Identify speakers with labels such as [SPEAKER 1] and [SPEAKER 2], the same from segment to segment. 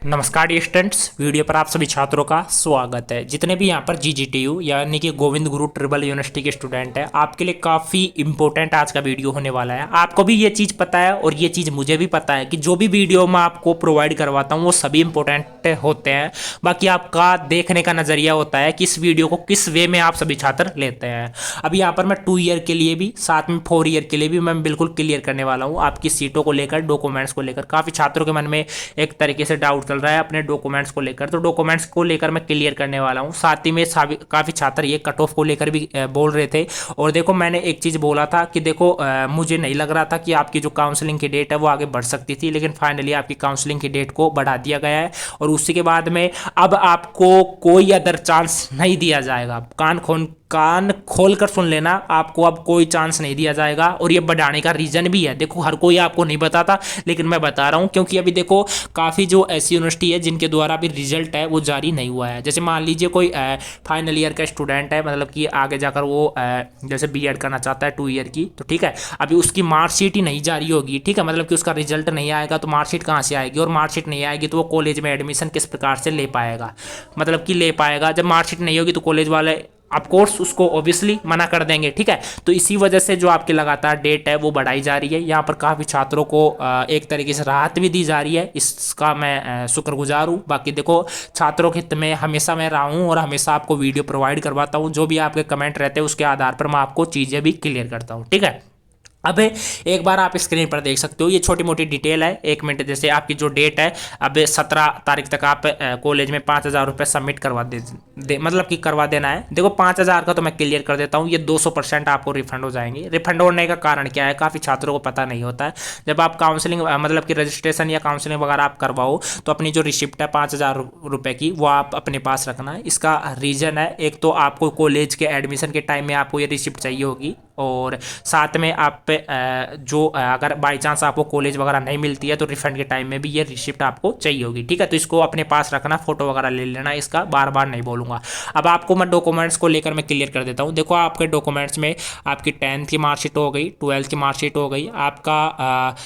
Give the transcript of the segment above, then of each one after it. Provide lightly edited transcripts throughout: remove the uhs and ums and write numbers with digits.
[SPEAKER 1] नमस्कार dear students, video पर आप सभी छात्रों का स्वागत है। जितने भी यहाँ पर जीजीटीयू यानी कि गोविंद गुरु ट्रिबल यूनिवर्सिटी के स्टूडेंट हैं, आपके लिए काफ़ी इंपॉर्टेंट आज का वीडियो होने वाला है। आपको भी ये चीज़ पता है और ये चीज़ मुझे भी पता है कि जो भी वीडियो मैं आपको प्रोवाइड करवाता हूँ वो सभी इंपॉर्टेंट होते हैं। बाकी आपका देखने का नज़रिया होता है कि इस वीडियो को किस वे में आप सभी छात्र लेते हैं। अभी यहाँ पर मैं 2 ईयर के लिए भी साथ में 4 ईयर के लिए भी मैं बिल्कुल क्लियर करने वाला हूँ आपकी सीटों को लेकर, डॉक्यूमेंट्स को लेकर। काफ़ी छात्रों के मन में एक तरीके से डाउट चल रहा है अपने डॉक्यूमेंट्स को लेकर, तो डॉक्यूमेंट्स को लेकर मैं क्लियर करने वाला हूं। साथ ही में काफ़ी छात्र ये कट ऑफ को लेकर भी बोल रहे थे। और देखो, मैंने एक चीज़ बोला था कि देखो मुझे नहीं लग रहा था कि आपकी जो काउंसलिंग की डेट है वो आगे बढ़ सकती थी, लेकिन फाइनली आपकी काउंसलिंग की डेट को बढ़ा दिया गया है। और उसी के बाद में अब आपको कोई अदर चांस नहीं दिया जाएगा। कान खोल कर सुन लेना, आपको अब कोई चांस नहीं दिया जाएगा। और ये बढ़ाने का रीज़न भी है, देखो हर कोई आपको नहीं बताता, लेकिन मैं बता रहा हूँ क्योंकि अभी देखो काफ़ी जो ऐसी यूनिवर्सिटी है जिनके द्वारा अभी रिजल्ट है वो जारी नहीं हुआ है। जैसे मान लीजिए कोई फाइनल ईयर का स्टूडेंट है, मतलब कि आगे जाकर वो जैसे बीएड करना चाहता है 2 ईयर की, तो ठीक है, अभी उसकी मार्कशीट ही नहीं जारी होगी, ठीक है, मतलब कि उसका रिजल्ट नहीं आएगा तो मार्कशीट कहाँ से आएगी, और मार्कशीट नहीं आएगी तो वो कॉलेज में एडमिशन किस प्रकार से ले पाएगा, मतलब कि ले पाएगा। जब मार्कशीट नहीं होगी तो कॉलेज वाले ऑफकोर्स उसको ऑब्वियसली मना कर देंगे, ठीक है। तो इसी वजह से जो आपकी लगातार डेट है वो बढ़ाई जा रही है। यहाँ पर काफ़ी छात्रों को एक तरीके से राहत भी दी जा रही है, इसका मैं शुक्रगुजार हूँ। बाकी देखो, छात्रों के हित में हमेशा मैं रहा हूँ और हमेशा आपको वीडियो प्रोवाइड करवाता हूँ। जो भी आपके कमेंट रहते हैं उसके आधार पर मैं आपको चीज़ें भी क्लियर करता हूँ, ठीक है। अब एक बार आप स्क्रीन पर देख सकते हो, ये छोटी मोटी डिटेल है, 1 मिनट। जैसे आपकी जो डेट है, अब 17 तारीख तक आप कॉलेज में 5,000 रुपये सबमिट करवा मतलब कि करवा देना है। देखो 5,000 का तो मैं क्लियर कर देता हूँ, ये 200% आपको रिफंड हो जाएंगे। रिफंड होने का कारण क्या है, काफ़ी छात्रों को पता नहीं होता है। जब आप काउंसलिंग मतलब कि रजिस्ट्रेशन या काउंसलिंग वगैरह आप करवाओ तो अपनी जो रिसिप्ट है 5,000 रुपये की, वो आप अपने पास रखना है। इसका रीज़न है, एक तो आपको कॉलेज के एडमिशन के टाइम में आपको ये रिसिप्ट चाहिए होगी, और साथ में आप जो अगर बाई चांस आपको कॉलेज वगैरह नहीं मिलती है तो रिफंड के टाइम में भी ये रिसिप्ट आपको चाहिए होगी, ठीक है। तो इसको अपने पास रखना, फोटो वगैरह ले लेना, इसका बार बार नहीं बोलूँगा। अब आपको मैं डॉक्यूमेंट्स को लेकर मैं क्लियर कर देता हूँ। देखो, आपके डॉक्यूमेंट्स में आपकी 10th की मार्कशीट हो गई, 12th की मार्कशीट हो गई, आपका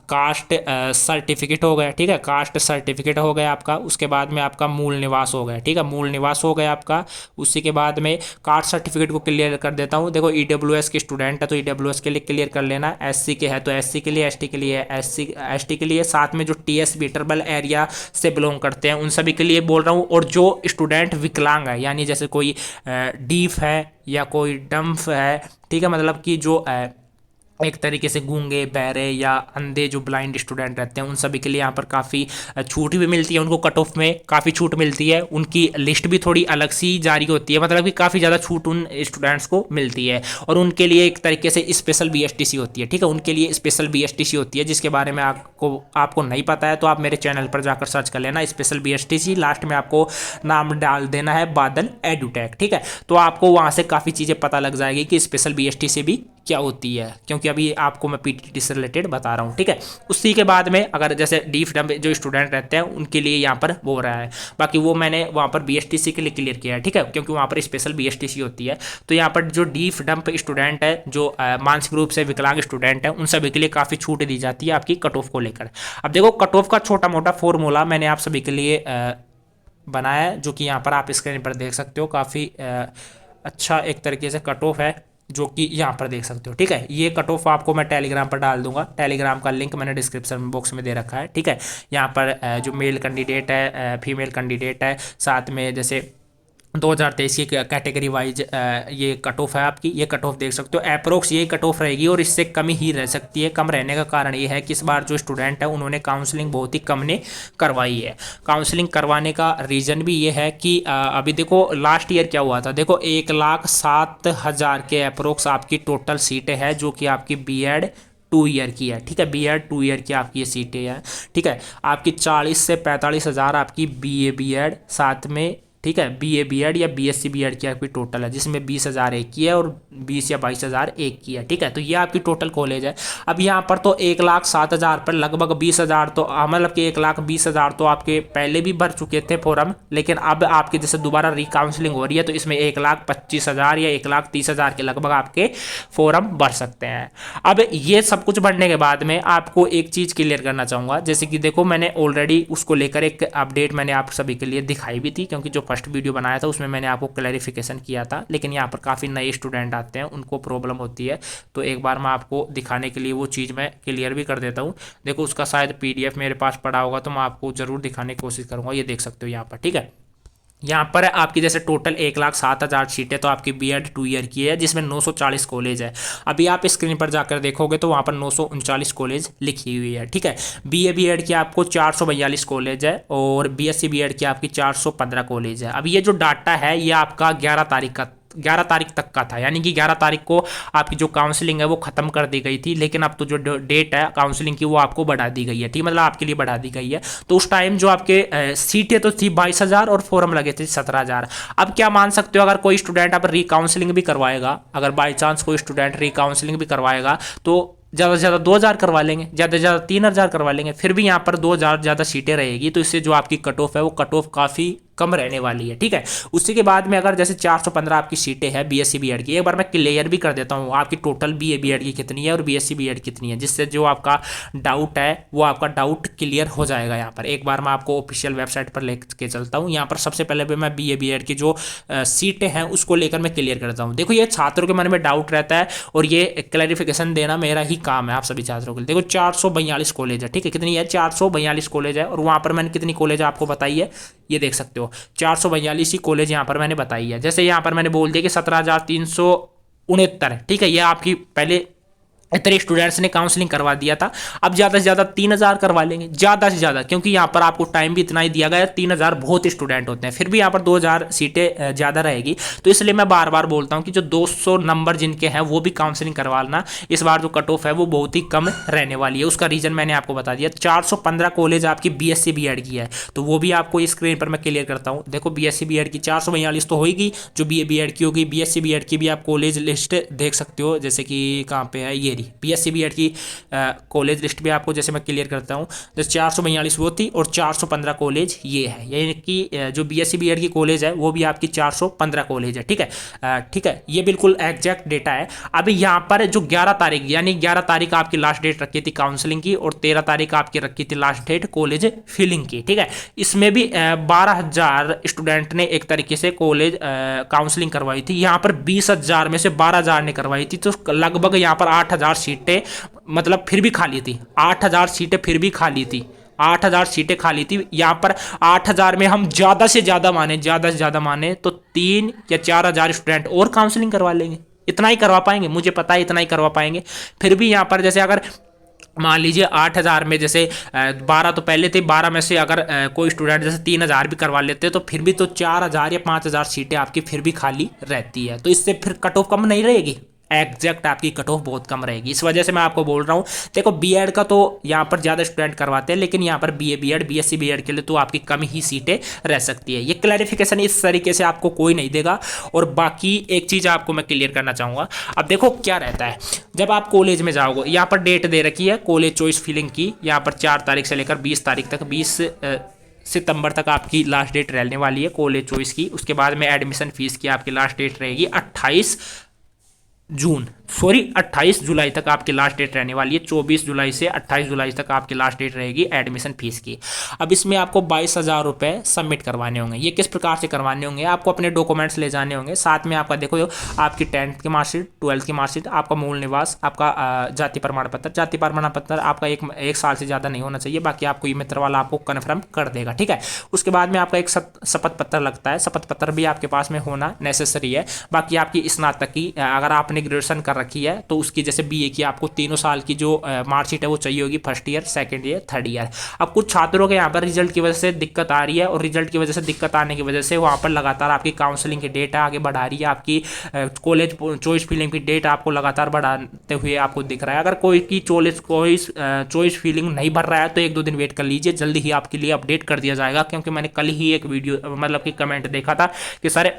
[SPEAKER 1] कास्ट सर्टिफिकेट हो गया, ठीक है, कास्ट सर्टिफिकेट हो गया आपका। उसके बाद में आपका मूल निवास हो गया, ठीक है, मूल निवास हो गया आपका। उसी के बाद में कास्ट सर्टिफिकेट को क्लियर कर देता हूँ। देखो ईडब्ल्यूएस के स्टूडेंट है तो ईडब्ल्यूएस के लिए क्लियर कर लेना, एससी के है तो एससी के लिए, एसटी के लिए एसटी के लिए, साथ में जो टीएसबी ट्राइबल एरिया से बिलोंग करते हैं उन सभी के लिए बोल रहा हूँ। और जो स्टूडेंट विकलांग है, यानी जैसे कोई डीफ है या कोई डम्फ है, ठीक है, मतलब कि जो एक तरीके से गूंगे, बहरे या अंधे जो ब्लाइंड स्टूडेंट रहते हैं उन सभी के लिए यहाँ पर काफ़ी छूट भी मिलती है। उनको कट ऑफ में काफ़ी छूट मिलती है, उनकी लिस्ट भी थोड़ी अलग सी जारी होती है, मतलब कि काफ़ी ज़्यादा छूट उन स्टूडेंट्स को मिलती है। और उनके लिए एक तरीके से स्पेशल बीएसटीसी होती है, ठीक है, उनके लिए स्पेशल बीएसटीसी होती है, जिसके बारे में आपको नहीं पता है तो आप मेरे चैनल पर जाकर सर्च कर लेना स्पेशल बीएसटीसी। लास्ट में आपको नाम डाल देना है बादल एडुटेक, ठीक है। तो आपको वहाँ से काफ़ी चीज़ें पता लग जाएगी कि स्पेशल बीएसटीसी भी क्या होती है, क्योंकि अभी आपको मैं पीटीटी से रिलेटेड बता रहा हूँ, ठीक है। उसी के बाद में अगर जैसे डीफ डम्प जो स्टूडेंट रहते हैं उनके लिए यहाँ पर हो रहा है, बाकी वो मैंने वहाँ पर बीएसटीसी के लिए क्लियर किया है, ठीक है, क्योंकि वहाँ पर स्पेशल बीएसटीसी होती है। तो यहाँ पर जो डीफ डम्प स्टूडेंट है, जो मानसिक रूप से विकलांग स्टूडेंट है, उन सभी के लिए काफ़ी छूट दी जाती है आपकी कट ऑफ को लेकर। अब देखो, कट ऑफ का छोटा मोटा फॉर्मूला मैंने आप सभी के लिए बनाया है, जो कि यहाँ पर आप स्क्रीन पर देख सकते हो। काफ़ी अच्छा एक तरीके से कट ऑफ है, जो कि यहाँ पर देख सकते हो, ठीक है। ये कट ऑफ आपको मैं टेलीग्राम पर डाल दूंगा, टेलीग्राम का लिंक मैंने डिस्क्रिप्शन बॉक्स में दे रखा है, ठीक है। यहाँ पर जो मेल कैंडिडेट है, फीमेल कैंडिडेट है, साथ में जैसे 2023 की कैटेगरी वाइज ये कट ऑफ है आपकी, ये कट ऑफ देख सकते हो। अप्रोक्स ये कट ऑफ रहेगी और इससे कम ही रह सकती है। कम रहने का कारण ये है कि इस बार जो स्टूडेंट है उन्होंने काउंसलिंग बहुत ही कम ने करवाई है। काउंसलिंग करवाने का रीज़न भी ये है कि अभी देखो लास्ट ईयर क्या हुआ था, देखो 1,07,000 के अप्रोक्स आपकी टोटल सीटें हैं, जो कि आपकी बीएड 2 ईयर की है, ठीक है, बीएड 2 ईयर की आपकी ये सीटें हैं, ठीक है। आपकी 40 से 45 हज़ार आपकी बीए बीएड, साथ में ठीक है, BA BEd या BSc BEd की आपकी टोटल है, जिसमें 20,000 एक की है और 20 या 22,000 एक की है। ठीक है, तो ये आपकी टोटल कॉलेज है। अब यहाँ पर तो 1,07,000 पर लगभग 20,000 तो मतलब कि 1,20,000 तो आपके पहले भी भर चुके थे फॉर्म, लेकिन अब आपके जैसे दोबारा रिकाउंसलिंग हो रही है तो इसमें 1,25,000 या 1,30,000 के लगभग आपके फॉर्म भर सकते हैं। अब ये सब कुछ भरने के बाद में आपको एक चीज़ क्लियर करना चाहूँगा, जैसे कि देखो मैंने ऑलरेडी उसको लेकर एक अपडेट मैंने आप सभी के लिए दिखाई भी थी, क्योंकि जो फर्स्ट वीडियो बनाया था उसमें मैंने आपको क्लैरिफिकेशन किया था, लेकिन यहाँ पर काफ़ी नए स्टूडेंट आते हैं, उनको प्रॉब्लम होती है, तो एक बार मैं आपको दिखाने के लिए वो चीज़ मैं क्लियर भी कर देता हूँ। देखो उसका शायद PDF मेरे पास पड़ा होगा तो मैं आपको ज़रूर दिखाने की कोशिश करूँगा। ये देख सकते हो यहाँ पर, ठीक है। यहाँ पर आपकी जैसे टोटल 1,07,000 सीटें तो आपकी BEd 2 ईयर की है, जिसमें 940 कॉलेज है। अभी आप स्क्रीन पर जाकर देखोगे तो वहाँ पर 939 कॉलेज लिखी हुई है। ठीक है, BA BEd की आपको 442 कॉलेज है और BSc BEd की आपकी 415 कॉलेज है। अब ये जो डाटा है ये आपका 11 तारीख तक का था, यानी कि 11 तारीख को आपकी जो काउंसलिंग है वो खत्म कर दी गई थी, लेकिन अब तो जो डेट है काउंसलिंग की वो आपको बढ़ा दी गई है। ठीक, मतलब आपके लिए बढ़ा दी गई है। तो उस टाइम जो आपके सीटें तो थी 22,000 और फॉर्म लगे थे 17,000। अब क्या मान सकते हो, अगर कोई स्टूडेंट अब रिकाउंसलिंग भी करवाएगा, अगर बाई चांस कोई स्टूडेंट रिकाउंसलिंग भी करवाएगा तो ज़्यादा से ज़्यादा 2,000 करवा लेंगे, ज़्यादा से ज़्यादा 3,000 करवा लेंगे, फिर भी यहाँ पर 2,000 ज़्यादा सीटें रहेगी, तो इससे जो आपकी कट ऑफ है वो कट ऑफ काफ़ी कम रहने वाली है। ठीक है, उसी के बाद में अगर जैसे 415 आपकी सीटें हैं BSc BEd की, एक बार मैं क्लियर भी कर देता हूँ आपकी टोटल BA BEd की कितनी है और BSc BEd कितनी है, जिससे जो आपका डाउट है वो आपका डाउट क्लियर हो जाएगा। यहाँ पर एक बार मैं आपको ऑफिशियल वेबसाइट पर लेके चलता हूँ। यहाँ पर सबसे पहले भी मैं BA BEd की जो सीटें हैं उसको लेकर मैं क्लियर करता हूँ। देखो ये छात्रों के मन में डाउट रहता है और ये क्लैरिफिकेशन देना मेरा ही काम है आप सभी छात्रों के लिए। देखो 442 कॉलेज है, ठीक है, कितनी है 442 कॉलेज है, और वहाँ पर मैंने कितनी कॉलेज आपको बताई है ये देख सकते हो, 442 ही कॉलेज यहाँ पर मैंने बताई है। जैसे यहाँ पर मैंने बोल दिया कि 17,369, ठीक है, ये आपकी पहले इतने स्टूडेंट्स ने काउंसलिंग करवा दिया था। अब ज़्यादा से ज़्यादा 3,000 करवा लेंगे, ज़्यादा से ज़्यादा, क्योंकि यहाँ पर आपको टाइम भी इतना ही दिया गया है। 3,000 बहुत स्टूडेंट होते हैं, फिर भी यहाँ पर 2,000 सीटें ज़्यादा रहेगी, तो इसलिए मैं बार बार बोलता हूँ कि जो 200 नंबर जिनके हैं वो भी काउंसलिंग करवाना। इस बार जो कट ऑफ है वो बहुत ही कम रहने वाली है, उसका रीज़न मैंने आपको बता दिया। 415 कॉलेज आपकी BSc BEd की है, तो वो भी आपको स्क्रीन पर मैं क्लियर करता हूँ। देखो BSc BEd की 442 तो होगी जो BA BEd की होगी, BSc BEd की भी आप कॉलेज लिस्ट देख सकते हो, जैसे कि कहाँ पे है ये रही BSc BEd की कॉलेज लिस्ट भी आपको जैसे मैं क्लियर करता हूँ। जैसे 442 वो थी और 415 कॉलेज ये है, यानी कि जो BSc BEd की कॉलेज है वो भी आपकी 415 कॉलेज है। ठीक है, ठीक है, ये बिल्कुल एग्जैक्ट डेटा है। अभी यहाँ पर जो 11 तारीख यानी 11 तारीख आपकी लास्ट डेट रखी थी काउंसलिंग की और 13 तारीख आपकी रखी थी लास्ट डेट कॉलेज फिलिंग की। ठीक है, इसमें भी 12,000 स्टूडेंट ने एक तरीके से कॉलेज काउंसलिंग करवाई थी। यहाँ पर 20,000 में से 12,000 ने करवाई थी, तो लगभग यहाँ पर 8,000 सीटें मतलब फिर भी खाली थी। 8,000 सीटें फिर भी खाली थी, 8,000 सीटें खाली थी। यहाँ पर 8,000 में हम ज़्यादा से ज़्यादा माने तो 3 या 4,000 स्टूडेंट और काउंसलिंग करवा लेंगे। इतना ही करवा पाएंगे, मुझे पता है इतना ही करवा पाएंगे। फिर भी यहाँ पर जैसे अगर मान लीजिए 8,000 में जैसे 12 तो पहले थे, 12 में से अगर कोई स्टूडेंट जैसे 3,000 भी करवा लेते तो फिर भी तो 4,000 या 5,000 सीटें आपकी फिर भी खाली रहती है, तो इससे फिर कट ऑफ कम नहीं रहेगी, एग्जैक्ट आपकी कट ऑफ बहुत कम रहेगी। इस वजह से मैं आपको बोल रहा हूँ। देखो BEd का तो यहाँ पर ज़्यादा स्टूडेंट करवाते हैं, लेकिन यहाँ पर BA BEd BSc BEd के लिए तो आपकी कम ही सीटें रह सकती है। ये क्लैरिफिकेशन इस तरीके से आपको कोई नहीं देगा। और बाकी एक चीज़ आपको मैं क्लियर करना चाहूँगा। अब देखो क्या रहता है, जब आप कॉलेज में जाओगे, यहाँ पर डेट दे रखी है कॉलेज चॉइस फिलिंग की, यहाँ पर 4 तारीख से लेकर 20 तारीख तक, 20 सितंबर तक आपकी लास्ट डेट रहने वाली है कॉलेज चॉइस की। उसके बाद में एडमिशन फीस की आपकी लास्ट डेट रहेगी 28 जुलाई तक आपकी लास्ट डेट रहने वाली है। 24 जुलाई से 28 जुलाई तक आपकी लास्ट डेट रहेगी एडमिशन फीस की। अब इसमें आपको 22,000 रुपये सबमिट करवाने होंगे। ये किस प्रकार से करवाने होंगे, आपको अपने डॉक्यूमेंट्स ले जाने होंगे, साथ में आपका देखो आपकी 10th की मार्कशीट, 12th की मार्कशीट, आपका मूल निवास, आपका जाति प्रमाण पत्र आपका एक साल से ज़्यादा नहीं होना चाहिए, बाकी आपको ये मित्र वाला आपको कन्फर्म कर देगा। ठीक है, उसके बाद में आपका एक शपथ पत्र लगता है, शपथ पत्र भी आपके पास में होना नेसेसरी है। बाकी आपकी स्नातक की अगर आपने ग्रेजुएशन कर रखी है, तो उसकी जैसे बीए की आपको तीनों साल की जो मार्कशीट है वो चाहिए होगी, first year, second year, third year. अब कुछ छात्रों के यहाँ पर रिजल्ट की वजह से दिक्कत आ रही है, और रिजल्ट की वजह से दिक्कत आने की वजह से वहाँ पर लगातार आपकी काउंसलिंग की डेट आगे बढ़ा रही है, आपकी कॉलेज चॉइस फीलिंग की डेट आपको लगातार बढ़ाते हुए आपको दिख रहा है। अगर कोई की चॉइस फीलिंग नहीं भर रहा है तो 1-2 दिन वेट कर लीजिए, जल्दी ही आपके लिए अपडेट कर दिया जाएगा। क्योंकि मैंने कल ही एक वीडियो मतलब कि कमेंट देखा था कि सर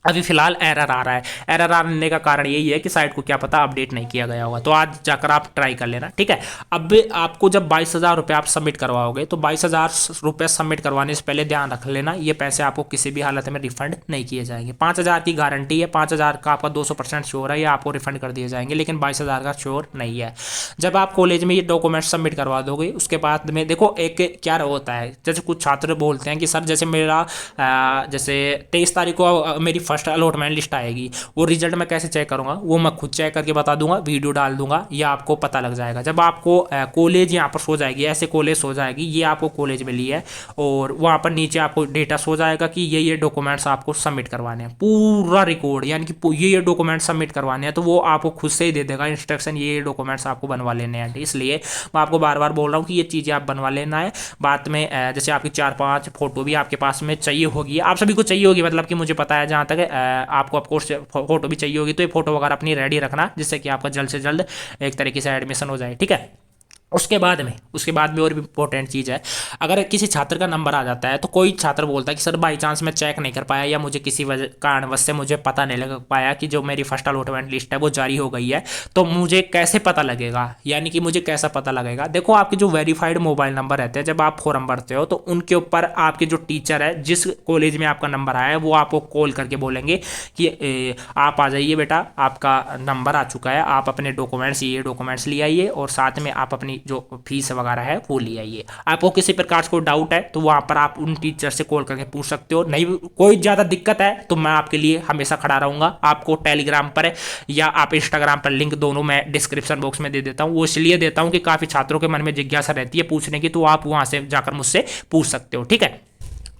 [SPEAKER 1] अभी फिलहाल एरर आ रहा है। एरर आने का कारण यही है कि साइट को क्या पता अपडेट नहीं किया गया होगा, तो आज जाकर आप ट्राई कर लेना, ठीक है। अब आपको जब 22,000 रुपये आप सबमिट करवाओगे तो 22,000 रुपये सबमिट करवाने से पहले ध्यान रख लेना, ये पैसे आपको किसी भी हालत में रिफंड नहीं किए जाएंगे। 5,000 की गारंटी है, 5,000 का आपका 200% श्योर है, ये आपको रिफंड कर दिए जाएंगे, लेकिन 22,000 का श्योर नहीं है। जब आप कॉलेज में ये डॉक्यूमेंट सबमिट करवा दोगे उसके बाद में देखो एक क्या होता है, जैसे कुछ छात्र बोलते हैं कि सर जैसे मेरा जैसे 23 तारीख को मेरी फर्स्ट अलॉटमेंट लिस्ट आएगी, वो रिजल्ट मैं कैसे चेक करूंगा, वो मैं खुद चेक करके बता दूंगा, वीडियो डाल दूंगा, ये आपको पता लग जाएगा। जब आपको कॉलेज यहाँ पर सो जाएगी, ऐसे कॉलेज सो जाएगी, ये आपको कॉलेज मिली है, और वहाँ पर नीचे आपको डेटा सो जाएगा कि ये डॉक्यूमेंट्स आपको सबमिट करवाने हैं, पूरा रिकॉर्ड, यानी कि ये डॉक्यूमेंट्स सबमिट करवाने हैं, तो वो आपको खुद से ही दे देगा इंस्ट्रक्शन, ये डॉक्यूमेंट्स आपको बनवा लेने हैं। इसलिए मैं आपको बार बार बोल रहा हूँ कि ये चीज़ें आप बनवा लेना है। बाद में जैसे आपकी 4-5 फोटो भी आपके पास में चाहिए होगी, आप सभी को चाहिए होगी, मतलब कि मुझे पता है जहाँ तक आपको ऑफकोर्स फोटो भी चाहिए होगी, तो ये फोटो वगैरह अपनी रेडी रखना, जिससे कि आपका जल्द से जल्द एक तरीके से एडमिशन हो जाए, ठीक है। उसके बाद में और भी इंपॉर्टेंट चीज़ है, अगर किसी छात्र का नंबर आ जाता है तो कोई छात्र बोलता है कि सर बाई चांस मैं चेक नहीं कर पाया, या मुझे किसी वजह कारणवश से मुझे पता नहीं लग पाया कि जो मेरी फर्स्ट अलॉटमेंट लिस्ट है वो जारी हो गई है, तो मुझे कैसे पता लगेगा, यानी कि मुझे कैसा पता लगेगा। देखो आपके जो वेरीफाइड मोबाइल नंबर रहते हैं, जब आप फॉर्म भरते हो तो उनके ऊपर आपके जो टीचर है, जिस कॉलेज में आपका नंबर आया है, वो आपको कॉल करके बोलेंगे कि आप आ जाइए बेटा, आपका नंबर आ चुका है, आप अपने ये डॉक्यूमेंट्स ले आइए, और साथ में आप अपनी जो फीस वगैरह है वो ले आइए। आपको किसी प्रकार से कोई डाउट है तो वहां पर आप उन टीचर से कॉल करके पूछ सकते हो। नहीं कोई ज़्यादा दिक्कत है तो मैं आपके लिए हमेशा खड़ा रहूँगा। आपको टेलीग्राम पर या आप इंस्टाग्राम पर लिंक दोनों मैं डिस्क्रिप्शन बॉक्स में दे देता हूँ। वो इसलिए देता हूँ कि काफ़ी छात्रों के मन में जिज्ञासा रहती है पूछने की, तो आप वहाँ से जाकर मुझसे पूछ सकते हो, ठीक है।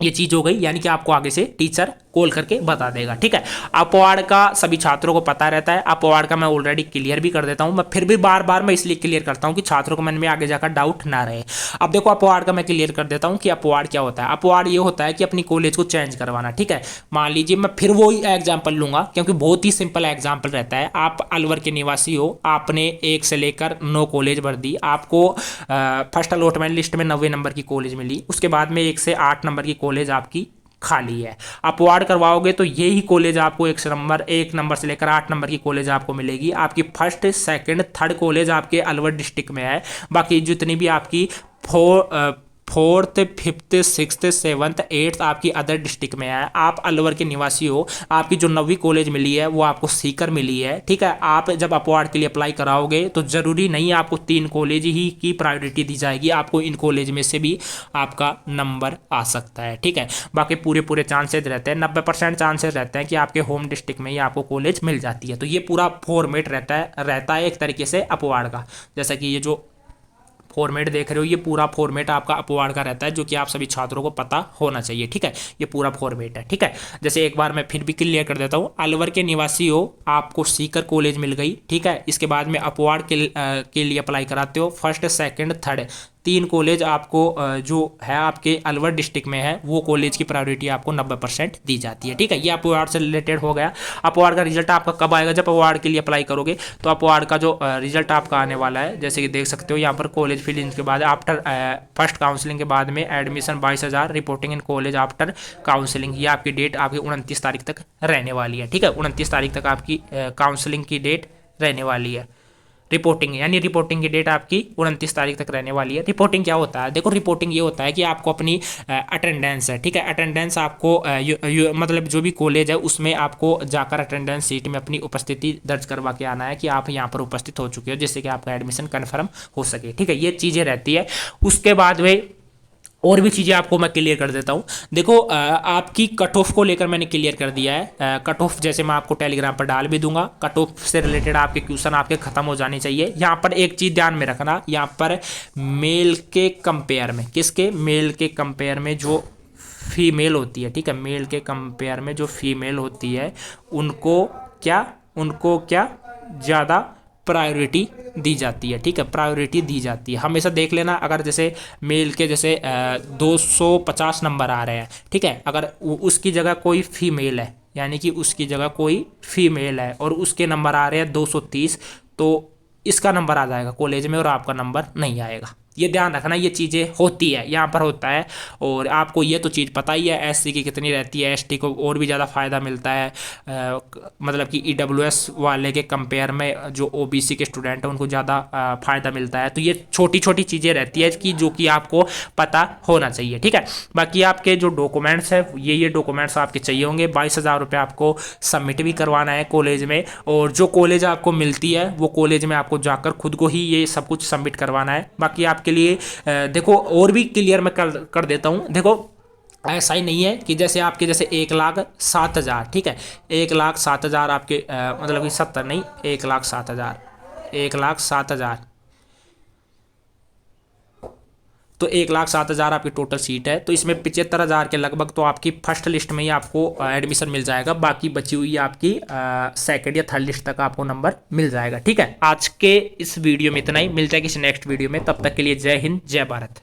[SPEAKER 1] ये चीज़ हो गई, यानी कि आपको आगे से टीचर कॉल करके बता देगा, ठीक है। अपवार्ड का सभी छात्रों को पता रहता है, अपवार्ड का मैं ऑलरेडी क्लियर भी कर देता हूं, मैं फिर भी बार बार मैं इसलिए क्लियर करता हूं कि छात्रों को मन में आगे जाकर डाउट ना रहे। अब देखो अपवार्ड का मैं क्लियर कर देता हूं कि अपवार्ड क्या होता है। अपवार्ड ये होता है कि अपनी कॉलेज को चेंज करवाना, ठीक है। मान लीजिए मैं फिर वही एग्जाम्पल लूंगा क्योंकि बहुत ही सिंपल एग्जाम्पल रहता है। आप अलवर के निवासी हो, आपने 1 से लेकर 9 कॉलेज भर दी, आपको फर्स्ट अलॉटमेंट लिस्ट में 90 नंबर की कॉलेज मिली, उसके बाद में 1 से 8 नंबर की कॉलेज आपकी खाली है। अपवार्ड करवाओगे तो यही कॉलेज आपको 1 नंबर से लेकर 8 नंबर की कॉलेज आपको मिलेगी। आपकी फर्स्ट, सेकंड, थर्ड कॉलेज आपके अलवर डिस्ट्रिक्ट में है, बाकी जितनी भी आपकी fourth, fifth, sixth, seventh, eighth आपकी अदर डिस्ट्रिक्ट में है। आप अलवर के निवासी हो, आपकी जो 9वीं कॉलेज मिली है वो आपको सीकर मिली है, ठीक है। आप जब अपवार्ड के लिए अप्लाई कराओगे तो जरूरी नहीं आपको 3 कॉलेज ही की प्रायोरिटी दी जाएगी, आपको इन कॉलेज में से भी आपका नंबर आ सकता है, ठीक है। बाकी पूरे चांसेस रहते हैं, 90% चांसेस रहते हैं कि आपके होम डिस्ट्रिक्ट में ही आपको कॉलेज मिल जाती है। तो ये पूरा फॉर्मेट रहता है एक तरीके से अपवार्ड का। जैसा कि ये जो फॉर्मेट देख रहे हो, ये पूरा फॉर्मेट आपका अपवार्ड का रहता है, जो कि आप सभी छात्रों को पता होना चाहिए, ठीक है। ये पूरा फॉर्मेट है, ठीक है। जैसे एक बार मैं फिर भी क्लियर कर देता हूँ, अलवर के निवासी हो, आपको सीकर कॉलेज मिल गई, ठीक है। इसके बाद में अपवार्ड के लिए अप्लाई कराते हो, फर्स्ट, सेकंड, थर्ड 3 कॉलेज आपको जो है आपके अलवर डिस्ट्रिक्ट में है, वो कॉलेज की प्रायोरिटी आपको 90% दी जाती है, ठीक है। ये अपवार्ड से रिलेटेड हो गया। अपवार्ड का रिजल्ट आपका कब आएगा, जब अपवार्ड के लिए अप्लाई करोगे तो अपवार्ड का जो रिजल्ट आपका आने वाला है, जैसे कि देख सकते हो यहाँ पर कॉलेज फिलिंग के बाद आफ्टर फर्स्ट काउंसलिंग के बाद में admission 22,000, reporting in college after counselling, ये आपकी डेट आपकी 29 तारीख तक रहने वाली है, ठीक है। 29 तारीख तक आपकी काउंसलिंग की डेट रहने वाली है। रिपोर्टिंग यानी रिपोर्टिंग की डेट आपकी 29 तारीख तक रहने वाली है। रिपोर्टिंग क्या होता है, देखो रिपोर्टिंग ये होता है कि आपको अपनी अटेंडेंस है, ठीक है। अटेंडेंस आपको मतलब जो भी कॉलेज है उसमें आपको जाकर अटेंडेंस सीट में अपनी उपस्थिति दर्ज करवा के आना है कि आप यहाँ पर उपस्थित हो चुके हो, जिससे कि आपका एडमिशन कन्फर्म हो सके, ठीक है। ये चीज़ें रहती है। उसके बाद में और भी चीज़ें आपको मैं क्लियर कर देता हूँ। देखो आपकी कट ऑफ को लेकर मैंने क्लियर कर दिया है। कट ऑफ जैसे मैं आपको टेलीग्राम पर डाल भी दूंगा, कट ऑफ से रिलेटेड आपके क्वेश्चन आपके खत्म हो जाने चाहिए। यहाँ पर एक चीज़ ध्यान में रखना, यहाँ पर मेल के कंपेयर में, किसके, मेल के कंपेयर में जो फीमेल होती है, ठीक है, मेल के कंपेयर में जो फीमेल होती है उनको क्या ज़्यादा प्रायोरिटी दी जाती है। ठीक है, प्रायोरिटी दी जाती है। हमेशा देख लेना, अगर जैसे मेल के जैसे 250 नंबर आ रहे हैं, ठीक है, अगर उसकी जगह कोई फीमेल है, यानी कि उसकी जगह कोई फीमेल है और उसके नंबर आ रहे हैं 230, तो इसका नंबर आ जाएगा कॉलेज में और आपका नंबर नहीं आएगा। ये ध्यान रखना, ये चीज़ें होती है, यहाँ पर होता है। और आपको ये तो चीज़ पता ही है एससी की कितनी रहती है, एसटी को और भी ज़्यादा फ़ायदा मिलता है, मतलब कि ईडब्ल्यूएस वाले के कंपेयर में जो ओबीसी के स्टूडेंट हैं उनको ज़्यादा फ़ायदा मिलता है। तो ये छोटी छोटी चीज़ें रहती है कि जो कि आपको पता होना चाहिए। ठीक है, बाकी आपके जो डॉक्यूमेंट्स है ये डॉक्यूमेंट्स आपके चाहिए होंगे। 22,000 रुपये आपको सबमिट भी करवाना है कॉलेज में, और जो कॉलेज आपको मिलती है वो कॉलेज में आपको जाकर खुद को ही ये सब कुछ सबमिट करवाना है। बाकी आपके लिए देखो और भी क्लियर मैं कर देता हूँ। देखो ऐसा ही नहीं है कि जैसे आपके जैसे 1,07,000, ठीक है, 1,07,000 आपके मतलब कि 70 नहीं, 1,07,000, 1,07,000, तो 1,07,000 आपकी टोटल सीट है। तो इसमें 75,000 के लगभग तो आपकी फर्स्ट लिस्ट में ही आपको एडमिशन मिल जाएगा। बाकी बची हुई आपकी सेकंड या थर्ड लिस्ट तक आपको नंबर मिल जाएगा। ठीक है, आज के इस वीडियो में इतना ही, मिलता है किसी नेक्स्ट वीडियो में, तब तक के लिए जय हिंद, जय भारत।